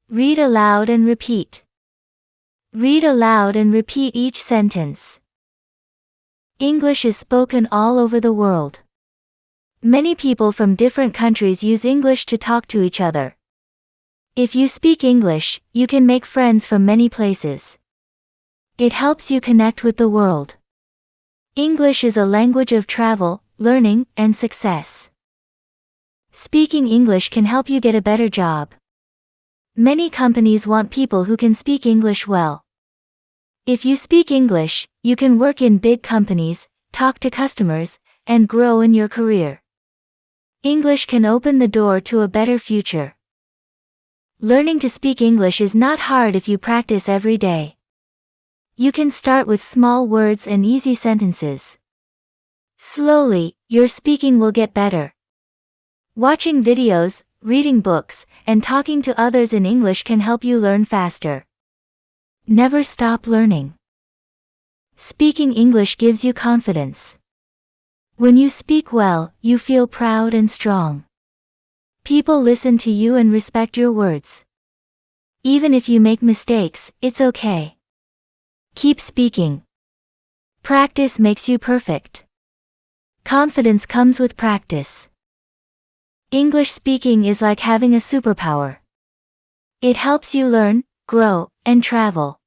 Read aloud and repeat. Read aloud and repeat each sentence. English is spoken all over the world. Many people from different countries use English to talk to each other. If you speak English, you can make friends from many places. It helps you connect with the world. English is a language of travel, learning, and success. Speaking English can help you get a better job. Many companies want people who can speak English well. If you speak English, you can work in big companies, talk to customers, and grow in your career. English can open the door to a better future. Learning to speak English is not hard if you practice every day. You can start with small words and easy sentences. Slowly, your speaking will get better. Watching videos, reading books, and talking to others in English can help you learn faster. Never stop learning. Speaking English gives you confidence. When you speak well, you feel proud and strong. People listen to you and respect your words. Even if you make mistakes, it's okay. Keep speaking. Practice makes you perfect. Confidence comes with practice. English speaking is like having a superpower. It helps you learn, grow, and travel.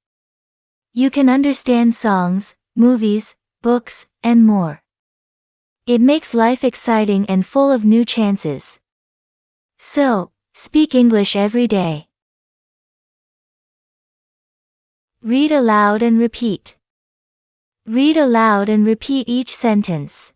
You can understand songs, movies, books, and more. It makes life exciting and full of new chances. So, speak English every day. Read aloud and repeat. Read aloud and repeat each sentence.